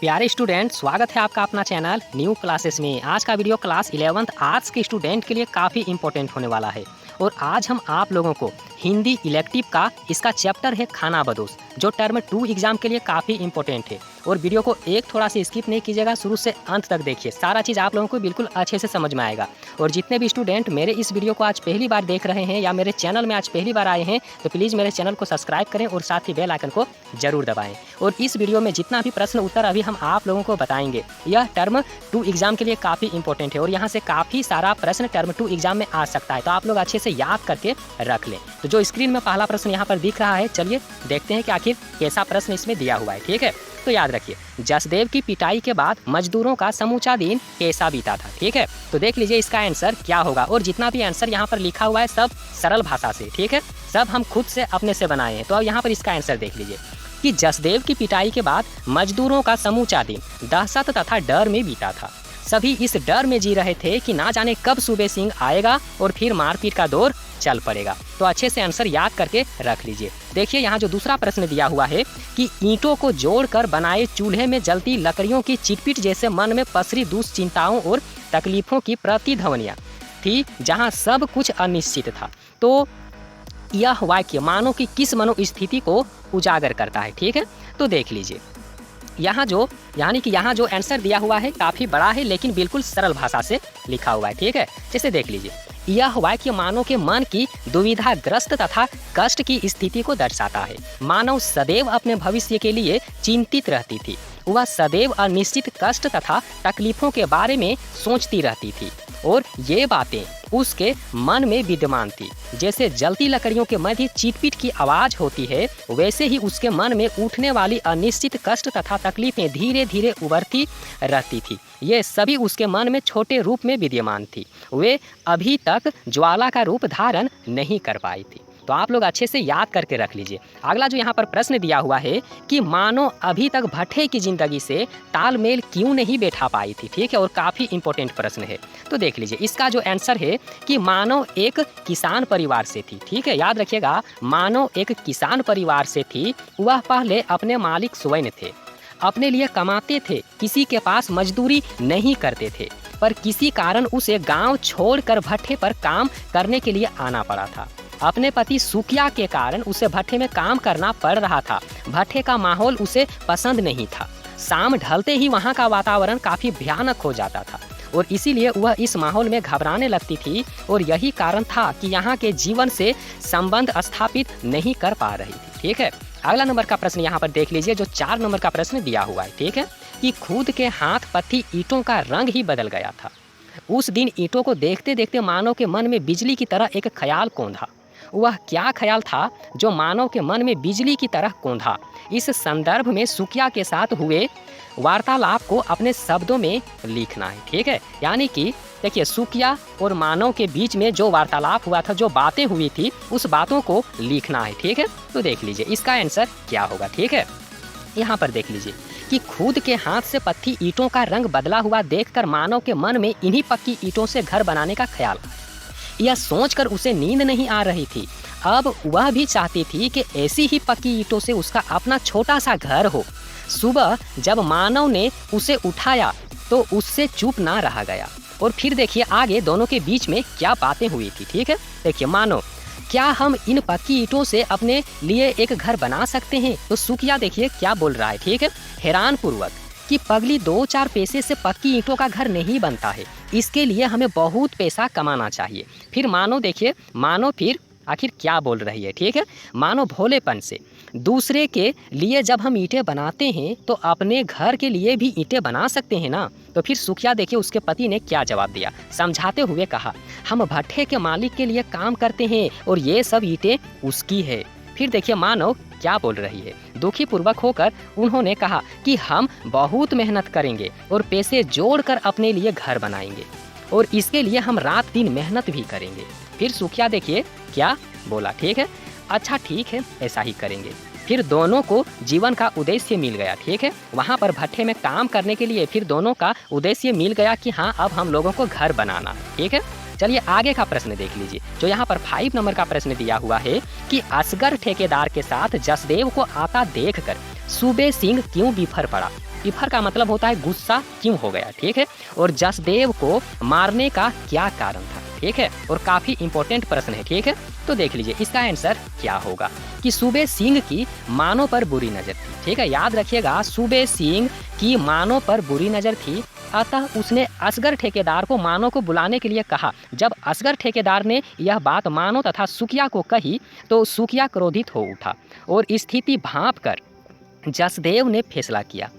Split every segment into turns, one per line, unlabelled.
प्यारे स्टूडेंट, स्वागत है आपका अपना चैनल न्यू क्लासेस में। आज का वीडियो क्लास 11th आर्ट्स के स्टूडेंट के लिए काफ़ी इंपॉर्टेंट होने वाला है और आज हम आप लोगों को हिंदी इलेक्टिव का इसका चैप्टर है खाना बदोश, जो टर्म 2 एग्जाम के लिए काफ़ी इंपॉर्टेंट है। और वीडियो को एक थोड़ा सा स्किप नहीं कीजिएगा, शुरू से अंत तक देखिए, सारा चीज़ आप लोगों को बिल्कुल अच्छे से समझ में आएगा। और जितने भी स्टूडेंट मेरे इस वीडियो को आज पहली बार देख रहे हैं या मेरे चैनल में आज पहली बार आए हैं तो प्लीज़ मेरे चैनल को सब्सक्राइब करें और साथ ही बेल आइकन को जरूर दबाएं। और इस वीडियो में जितना भी प्रश्न उत्तर अभी हम आप लोगों को बताएंगे, यह टर्म 2 एग्जाम के लिए काफ़ी इंपॉर्टेंट है और यहाँ से काफ़ी सारा प्रश्न टर्म 2 एग्जाम में आ सकता है, तो आप लोग अच्छे से याद करके रख लें। तो जो स्क्रीन में पहला प्रश्न यहाँ पर दिख रहा है, चलिए देखते हैं कि आखिर कैसा प्रश्न इसमें दिया हुआ है। ठीक है, तो याद रखिए, जसदेव की पिटाई के बाद मजदूरों का समूचा दिन कैसा बीता था। ठीक है, तो देख लीजिए इसका आंसर क्या होगा। और जितना भी आंसर यहाँ पर लिखा हुआ है सब सरल भाषा से, ठीक है, सब हम खुद से अपने से बनाए हैं। तो अब यहाँ पर इसका आंसर देख लीजिए कि जसदेव की पिटाई के बाद मजदूरों का समूचा दिन दहशत तथा डर में बीता था। सभी इस डर में जी रहे थे कि ना जाने कब सूबे सिंह आएगा और फिर मारपीट का दौर चल पड़ेगा। तो अच्छे से आंसर याद करके रख लीजिए। देखिए यहाँ जो दूसरा प्रश्न दिया हुआ है कि ईंटों को जोड़कर बनाए चूल्हे में जलती लकड़ियों की चिटपिट जैसे मन में पसरी दुश्चिंताओं और तकलीफों की प्रतिध्वनियाँ थी, जहाँ सब कुछ अनिश्चित था। तो यह वाक्य मानव की किस मनोस्थिति को उजागर करता है। ठीक है, तो देख लीजिए यहाँ जो यहाँ जो आंसर दिया हुआ है काफ़ी बड़ा है लेकिन बिल्कुल सरल भाषा से लिखा हुआ है। ठीक है, जैसे देख लीजिए, यह वाक्य मानव के मन की दुविधाग्रस्त तथा कष्ट की स्थिति को दर्शाता है। मानव सदैव अपने भविष्य के लिए चिंतित रहती थी, वह सदैव अनिश्चित कष्ट तथा तकलीफों के बारे में सोचती रहती थी और ये बातें उसके मन में विद्यमान थी। जैसे जलती लकड़ियों के मध्य चीटपीट की आवाज़ होती है, वैसे ही उसके मन में उठने वाली अनिश्चित कष्ट तथा तकलीफें धीरे धीरे उभरती रहती थी। ये सभी उसके मन में छोटे रूप में विद्यमान थी, वे अभी तक ज्वाला का रूप धारण नहीं कर पाई थी। तो आप लोग अच्छे से याद करके रख लीजिए। अगला जो यहाँ पर प्रश्न दिया हुआ है कि मानो अभी तक भट्टे की जिंदगी से तालमेल क्यों नहीं बैठा पाई थी। ठीक है, और काफ़ी इंपॉर्टेंट प्रश्न है। तो देख लीजिए इसका जो आंसर है कि मानो एक किसान परिवार से थी। ठीक है, याद रखिएगा, मानो एक किसान परिवार से थी। वह पहले अपने मालिक स्वयं थे, अपने लिए कमाते थे, किसी के पास मजदूरी नहीं करते थे, पर किसी कारण उसे गाँव छोड़कर भट्टे पर काम करने के लिए आना पड़ा था। अपने पति सुकिया के कारण उसे भट्टे में काम करना पड़ रहा था। भट्टे का माहौल उसे पसंद नहीं था। शाम ढलते ही वहाँ का वातावरण काफ़ी भयानक हो जाता था और इसीलिए वह इस माहौल में घबराने लगती थी और यही कारण था कि यहाँ के जीवन से संबंध स्थापित नहीं कर पा रही थी। ठीक है, अगला नंबर का प्रश्न यहाँ पर देख लीजिए, जो 4 नंबर का प्रश्न दिया हुआ है। ठीक है, कि खुद के हाथ पत्थी ईंटों का रंग ही बदल गया था। उस दिन ईंटों को देखते देखते मानव के मन में बिजली की तरह एक ख्याल कौंधा। वह क्या ख्याल था जो मानव के मन में बिजली की तरह कौंधा? इस संदर्भ में सुकिया के साथ हुए वार्तालाप को अपने शब्दों में लिखना है। ठीक है, यानी कि देखिए सुकिया और मानव के बीच में जो वार्तालाप हुआ था, जो बातें हुई थी, उस बातों को लिखना है। ठीक है, तो देख लीजिए इसका आंसर क्या होगा। ठीक है, यहाँ पर देख लीजिए कि खुद के हाथ से पत्थी ईंटों का रंग बदला हुआ देखकर मानव के मन में इन्हीं पक्की ईंटों से घर बनाने का ख्याल। यह सोचकर उसे नींद नहीं आ रही थी। अब वह भी चाहती थी कि ऐसी ही पक्की ईंटों से उसका अपना छोटा सा घर हो। सुबह जब मानव ने उसे उठाया तो उससे चुप ना रहा गया। और फिर देखिए आगे दोनों के बीच में क्या बातें हुई थी। ठीक है, देखिए, मानव, क्या हम इन पक्की ईंटों से अपने लिए एक घर बना सकते हैं? तो सुकिया देखिए क्या बोल रहा है। ठीक है, हैरान पूर्वक कि पगली 2-4 पैसे से पक्की ईंटों का घर नहीं बनता है, इसके लिए हमें बहुत पैसा कमाना चाहिए। फिर मानो देखिए, मानो फिर आखिर क्या बोल रही है। ठीक है, मानो भोलेपन से, दूसरे के लिए जब हम ईंटें बनाते हैं तो अपने घर के लिए भी ईंटें बना सकते हैं ना। तो फिर सुखिया देखिए उसके पति ने क्या जवाब दिया, समझाते हुए कहा, हम भट्टे के मालिक के लिए काम करते हैं और ये सब ईंटें उसकी है। फिर देखिए मानव क्या बोल रही है, दुखी पूर्वक होकर उन्होंने कहा कि हम बहुत मेहनत करेंगे और पैसे जोड़कर अपने लिए घर बनाएंगे और इसके लिए हम रात दिन मेहनत भी करेंगे। फिर सुखिया देखिए क्या बोला। ठीक है, अच्छा ठीक है, ऐसा ही करेंगे। फिर दोनों को जीवन का उद्देश्य मिल गया। ठीक है, वहाँ पर भट्टे में काम करने के लिए फिर दोनों का उद्देश्य मिल गया कि हाँ अब हम लोगों को घर बनाना है। ठीक है, चलिए आगे का प्रश्न देख लीजिए, जो यहाँ पर 5 नंबर का प्रश्न दिया हुआ है कि असगर ठेकेदार के साथ जसदेव को आता देखकर सूबे सिंह क्यों बिफर पड़ा। विफर का मतलब होता है गुस्सा क्यों हो गया, ठीक है। और जसदेव को मारने का क्या कारण था, ठीक है। और काफी इंपॉर्टेंट प्रश्न है, ठीक है। तो देख लीजिए इसका आंसर क्या होगा कि सूबे सिंह की मानो पर बुरी नजर थी, ठीक है। याद रखिएगा सूबे सिंह की मानो पर बुरी नजर थी, अतः उसने असगर ठेकेदार को मानो को बुलाने के लिए कहा। जब असगर ठेकेदार ने यह बात मानो तथा सुकिया को कही तो सुकिया क्रोधित हो उठा और स्थिति भांप कर जसदेव ने फैसला किया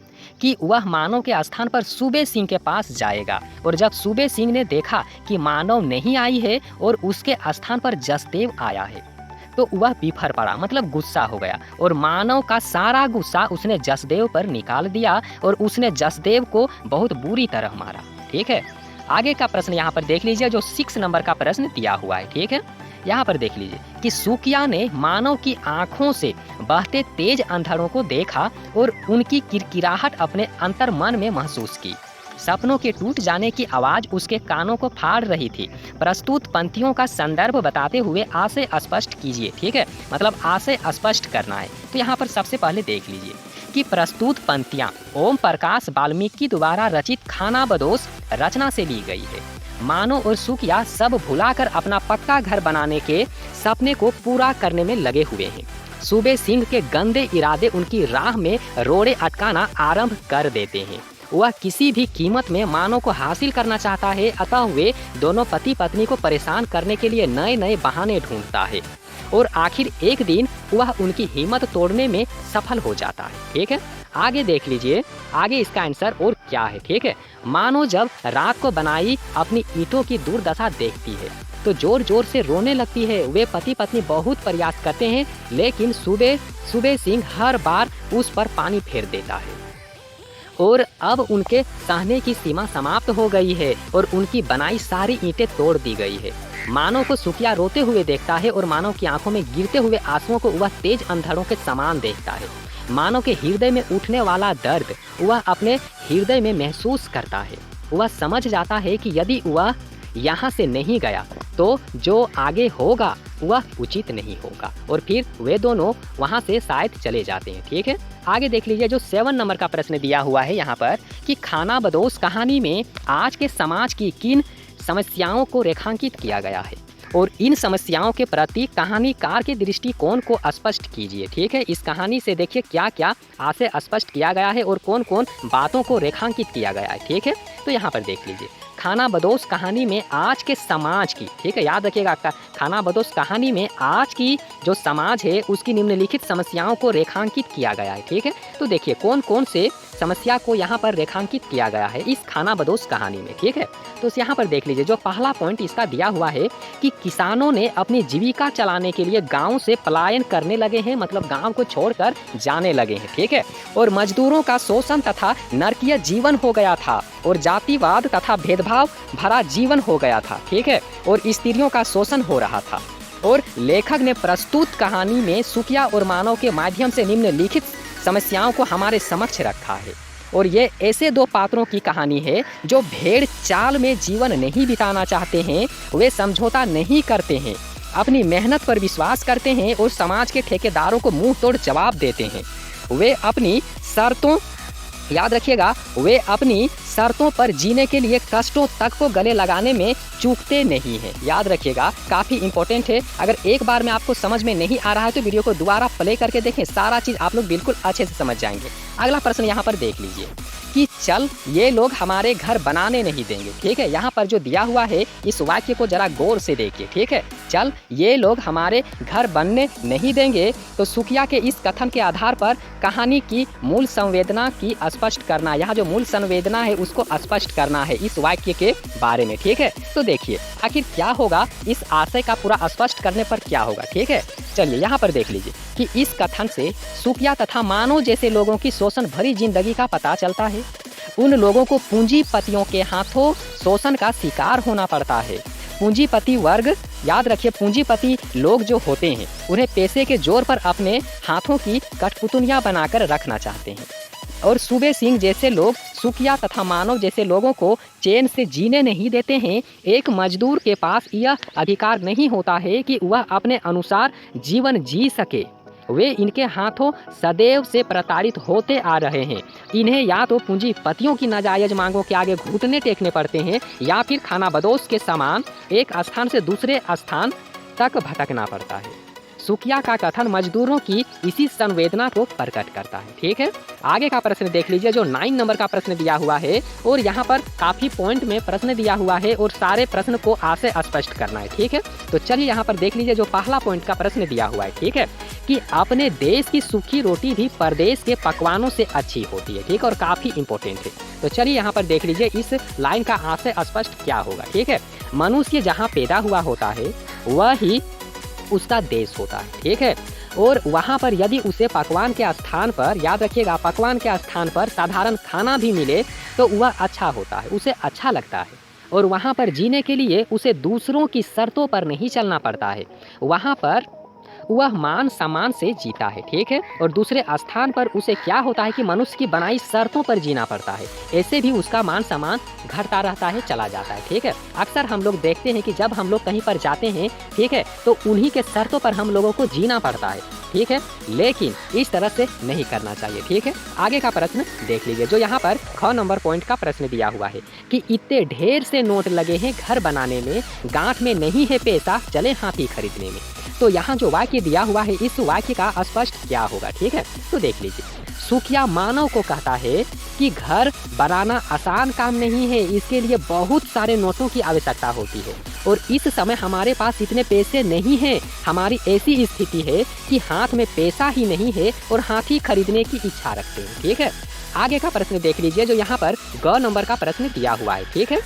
कि वह मानव के स्थान पर सूबे सिंह के पास जाएगा। और जब सूबे सिंह ने देखा कि मानव नहीं आई है और उसके स्थान पर जसदेव आया है तो वह बिफर पड़ा, मतलब गुस्सा हो गया और मानव का सारा गुस्सा उसने जसदेव पर निकाल दिया और उसने जसदेव को बहुत बुरी तरह मारा, ठीक है। आगे का प्रश्न यहाँ पर देख लीजिए, जो 6 नंबर का प्रश्न दिया हुआ है, ठीक है। यहाँ पर देख लीजिए कि सुकिया ने मानव की आंखों से बहते तेज अंधड़ों को देखा और उनकी किरकिराहट अपने अंतर मन में महसूस की। सपनों के टूट जाने की आवाज उसके कानों को फाड़ रही थी। प्रस्तुत पंक्तियों का संदर्भ बताते हुए आशय स्पष्ट कीजिए, ठीक है। मतलब आशय स्पष्ट करना है। तो यहाँ पर सबसे पहले देख लीजिए कि प्रस्तुत पंक्तियाँ ओम प्रकाश वाल्मीकि द्वारा रचित खानाबदोश रचना से ली गई है। मानो और सुकिया सब भुलाकर अपना पक्का घर बनाने के सपने को पूरा करने में लगे हुए हैं। सूबे सिंह के गंदे इरादे उनकी राह में रोड़े अटकाना आरंभ कर देते हैं। वह किसी भी कीमत में मानव को हासिल करना चाहता है, अतः वे दोनों पति पत्नी को परेशान करने के लिए नए नए बहाने ढूंढता है और आखिर एक दिन वह उनकी हिम्मत तोड़ने में सफल हो जाता है, ठीक है। आगे देख लीजिए, आगे इसका आंसर और क्या है, ठीक है। मानो जब रात को बनाई अपनी ईंटों की दुर्दशा देखती है तो जोर जोर से रोने लगती है। वे पति पत्नी बहुत प्रयास करते हैं लेकिन सूबे सिंह हर बार उस पर पानी फेर देता है और अब उनके सहने की सीमा समाप्त हो गई है और उनकी बनाई सारी ईंटें तोड़ दी गई है। मानव को सुकिया रोते हुए देखता है और मानव की आंखों में गिरते हुए आंसुओं को वह तेज अंधड़ों के समान देखता है। मानव के हृदय में उठने वाला दर्द वह अपने हृदय में महसूस करता है। वह समझ जाता है कि यदि वह यहाँ से नहीं गया तो जो आगे होगा वह उचित नहीं होगा और फिर वे दोनों वहाँ से शायद चले जाते हैं, ठीक है। आगे देख लीजिए, जो 7 नंबर का प्रश्न दिया हुआ है यहाँ पर कि खानाबदोश कहानी में आज के समाज की किन समस्याओं को रेखांकित किया गया है और इन समस्याओं के प्रति कहानीकार के दृष्टिकोण को स्पष्ट कीजिए, ठीक है। इस कहानी से देखिए क्या क्या आशय स्पष्ट किया गया है और कौन कौन बातों को रेखांकित किया गया है, ठीक है। तो यहाँ पर देख लीजिए खानाबदोश कहानी में आज के समाज की, ठीक है, याद रखिएगा खानाबदोश कहानी में आज की जो समाज है उसकी निम्नलिखित समस्याओं को रेखांकित किया गया है, ठीक है। तो देखिए कौन कौन से समस्या को यहाँ पर रेखांकित किया गया है इस खानाबदोश कहानी में, ठीक है। तो यहाँ पर देख लीजिए, जो पहला पॉइंट इसका दिया हुआ है कि किसानों ने अपनी जीविका चलाने के लिए गांव से पलायन करने लगे हैं, मतलब गांव को छोड़कर जाने लगे हैं, ठीक है। और मजदूरों का शोषण तथा नरकीय जीवन हो गया था और जातिवाद तथा भेदभाव भरा जीवन हो गया था, ठीक है। और स्त्रियों का शोषण हो रहा था और लेखक ने प्रस्तुत कहानी में सुकिया और मानव के माध्यम से निम्नलिखित समस्याओं को हमारे समक्ष रखा है। और ये ऐसे दो पात्रों की कहानी है जो भेड़ चाल में जीवन नहीं बिताना चाहते हैं, वे समझौता नहीं करते हैं, अपनी मेहनत पर विश्वास करते हैं और समाज के ठेकेदारों को मुंह तोड़ जवाब देते हैं। वे अपनी शर्तों, याद रखिएगा, वे अपनी शर्तों पर जीने के लिए कष्टों तक को गले लगाने में चूकते नहीं हैं। याद रखिएगा, काफ़ी इंपॉर्टेंट है। अगर एक बार में आपको समझ में नहीं आ रहा है तो वीडियो को दोबारा प्ले करके देखें, सारा चीज़ आप लोग बिल्कुल अच्छे से समझ जाएंगे। अगला प्रश्न यहाँ पर देख लीजिए कि चल ये लोग हमारे घर बनाने नहीं देंगे, ठीक है। यहाँ पर जो दिया हुआ है इस वाक्य को जरा गौर से देखिए, ठीक है। चल ये लोग हमारे घर बनने नहीं देंगे, तो सुकिया के इस कथन के आधार पर कहानी की मूल संवेदना की स्पष्ट करना, यहाँ जो मूल संवेदना है उसको स्पष्ट करना है इस वाक्य के बारे में, ठीक है। तो देखिए आखिर क्या होगा, इस आशय का पूरा स्पष्ट करने पर क्या होगा, ठीक है। चलिए यहाँ पर देख लीजिए कि इस कथन से सुकिया तथा मानव जैसे लोगों की शोषण भरी जिंदगी का पता चलता है। उन लोगों को पूंजीपतियों के हाथों शोषण का शिकार होना पड़ता है। पूंजीपति वर्ग, याद रखिए, पूंजीपति लोग जो होते हैं उन्हें पैसे के जोर पर अपने हाथों की कठपुतलियां बनाकर रखना चाहते हैं और सूबे सिंह जैसे लोग सुकिया तथा मानव जैसे लोगों को चैन से जीने नहीं देते हैं। एक मजदूर के पास यह अधिकार नहीं होता है कि वह अपने अनुसार जीवन जी सके। वे इनके हाथों सदैव से प्रताड़ित होते आ रहे हैं। इन्हें या तो पूंजीपतियों की नाजायज मांगों के आगे घुटने टेकने पड़ते हैं या फिर खानाबदोश के समान एक स्थान से दूसरे स्थान तक भटकना पड़ता है। सुकिया का कथन मजदूरों की इसी संवेदना को प्रकट करता है। ठीक है, आगे का प्रश्न देख लीजिए जो 9 नंबर का प्रश्न दिया हुआ है और यहाँ पर काफ़ी पॉइंट में प्रश्न दिया हुआ है और सारे प्रश्न को आ से स्पष्ट करना है। ठीक है, तो चलिए यहाँ पर देख लीजिए जो पहला पॉइंट का प्रश्न दिया हुआ है। ठीक है, कि अपने देश की सूखी रोटी भी परदेश के पकवानों से अच्छी होती है। ठीक है, और काफ़ी इंपॉर्टेंट है। तो चलिए यहाँ पर देख लीजिए इस लाइन का आ से स्पष्ट क्या होगा। ठीक है, मनुष्य जहाँ पैदा हुआ होता है वही उसका देश होता है। ठीक है, और वहाँ पर यदि उसे पकवान के स्थान पर, याद रखिएगा, पकवान के स्थान पर साधारण खाना भी मिले तो वह अच्छा होता है, उसे अच्छा लगता है। और वहाँ पर जीने के लिए उसे दूसरों की शर्तों पर नहीं चलना पड़ता है, वहाँ पर वह मान सम्मान से जीता है। ठीक है, और दूसरे स्थान पर उसे क्या होता है कि मनुष्य की बनाई शर्तों पर जीना पड़ता है, ऐसे भी उसका मान सम्मान घटता रहता है, चला जाता है। ठीक है, अक्सर हम लोग देखते हैं कि जब हम लोग कहीं पर जाते हैं, ठीक है, तो उन्हीं के शर्तों पर हम लोगों को जीना पड़ता है। ठीक है, लेकिन इस तरह से नहीं करना चाहिए। ठीक है, आगे का प्रश्न देख लीजिए जो यहाँ पर 6 नंबर पॉइंट का प्रश्न दिया हुआ है कि इतने ढेर से नोट लगे हैं घर बनाने में, गांठ में नहीं है पैसा, चले हाथी खरीदने में। तो यहाँ जो वाक्य दिया हुआ है इस वाक्य का स्पष्ट क्या होगा। ठीक है, तो देख लीजिए, सुखिया मानव को कहता है कि घर बनाना आसान काम नहीं है, इसके लिए बहुत सारे नोटों की आवश्यकता होती है और इस समय हमारे पास इतने पैसे नहीं हैं। हमारी ऐसी स्थिति है कि हाथ में पैसा ही नहीं है और हाथी खरीदने की इच्छा रखते हैं। ठीक है, आगे का प्रश्न देख लीजिए जो यहाँ पर ग नंबर का प्रश्न दिया हुआ है। ठीक है,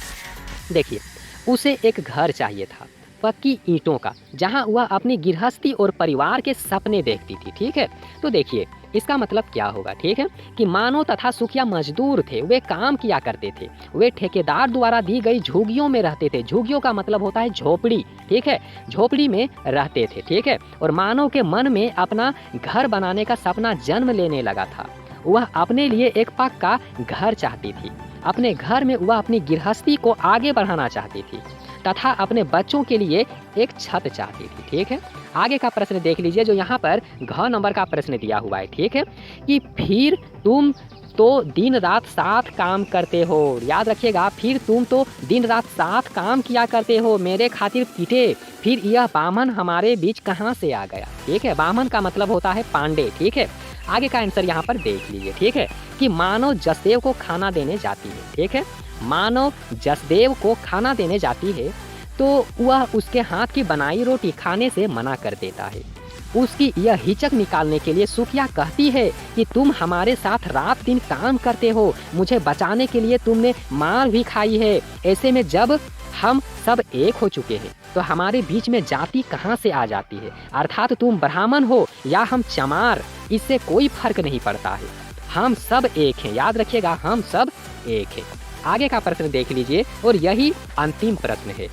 देखिए, उसे एक घर चाहिए था पक्की ईंटों का, जहां वह अपनी गृहस्थी और परिवार के सपने देखती थी। ठीक है, तो देखिए इसका मतलब क्या होगा। ठीक है, कि मानव तथा सुखिया मजदूर थे, वे काम किया करते थे, वे ठेकेदार द्वारा दी गई झुग्गियों में रहते थे। झुग्गियों का मतलब होता है झोपड़ी। ठीक है, झोपड़ी में रहते थे। ठीक है, और मानव के मन में अपना घर बनाने का सपना जन्म लेने लगा था। वह अपने लिए एक पक्का घर चाहती थी, अपने घर में वह अपनी गृहस्थी को आगे बढ़ाना चाहती थी तथा अपने बच्चों के लिए एक छत चाहती थी। ठीक है, आगे का प्रश्न देख लीजिए जो यहाँ पर घ नंबर का प्रश्न दिया हुआ है। ठीक है, कि फिर तुम तो दिन रात साथ काम करते हो, याद रखिएगा, फिर तुम तो दिन रात साथ काम किया करते हो, मेरे खातिर पीटे, फिर यह बामन हमारे बीच कहाँ से आ गया। ठीक है, बामन का मतलब होता है पांडे। ठीक है, आगे का आंसर यहाँ पर देख लीजिए। ठीक है, कि मानव जसदेव को खाना देने जाती है। ठीक है, मानव जसदेव को खाना देने जाती है तो वह उसके हाथ की बनाई रोटी खाने से मना कर देता है। उसकी यह हिचक निकालने के लिए सुखिया कहती है कि तुम हमारे साथ रात दिन काम करते हो, मुझे बचाने के लिए तुमने मार भी खाई है। ऐसे में जब हम सब एक हो चुके हैं तो हमारे बीच में जाति कहाँ से आ जाती है, अर्थात तुम ब्राह्मण हो या हम चमार, इससे कोई फर्क नहीं पड़ता है, हम सब एक हैं। याद रखिएगा, हम सब एक हैं। आगे का प्रश्न देख लीजिए और यही अंतिम प्रश्न है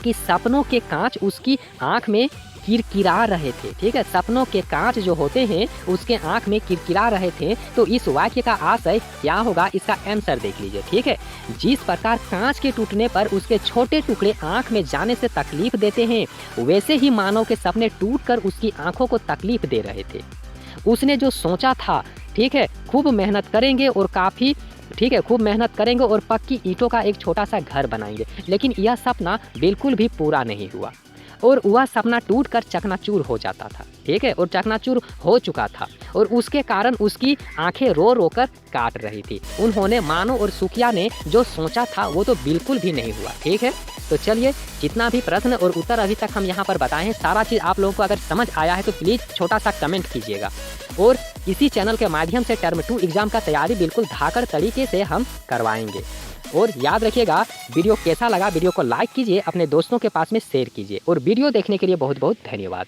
कि सपनों के कांच उसकी आंख में किरकिरा रहे थे। ठीक है, सपनों के कांच जो होते हैं उसके आंख में किरकिरा रहे थे। तो इस वाक्य का आशय क्या होगा, इसका आंसर देख लीजिए। ठीक है, जिस प्रकार कांच के टूटने पर उसके छोटे टुकड़े आंख में जाने से तकलीफ देते हैं, वैसे ही मानव के सपने टूटकर उसकी आंखों को तकलीफ दे रहे थे। उसने जो सोचा था, ठीक है, खूब मेहनत करेंगे और काफ़ी, ठीक है, खूब मेहनत करेंगे और पक्की ईंटों का एक छोटा सा घर बनाएंगे, लेकिन यह सपना बिल्कुल भी पूरा नहीं हुआ और वह सपना टूटकर चकनाचूर हो जाता था। ठीक है, और चकनाचूर हो चुका था और उसके कारण उसकी आंखें रो रो कर काट रही थी। उन्होंने, मानो और सुखिया ने जो सोचा था वो तो बिल्कुल भी नहीं हुआ। ठीक है, तो चलिए, जितना भी प्रश्न और उत्तर अभी तक हम यहाँ पर बताए हैं, सारा चीज़ आप लोगों को अगर समझ आया है तो प्लीज़ छोटा सा कमेंट कीजिएगा। और इसी चैनल के माध्यम से टर्म 2 एग्ज़ाम का तैयारी बिल्कुल धाकड़ तरीके से हम करवाएंगे। और याद रखिएगा, वीडियो कैसा लगा, वीडियो को लाइक कीजिए, अपने दोस्तों के पास में शेयर कीजिए और वीडियो देखने के लिए बहुत बहुत धन्यवाद।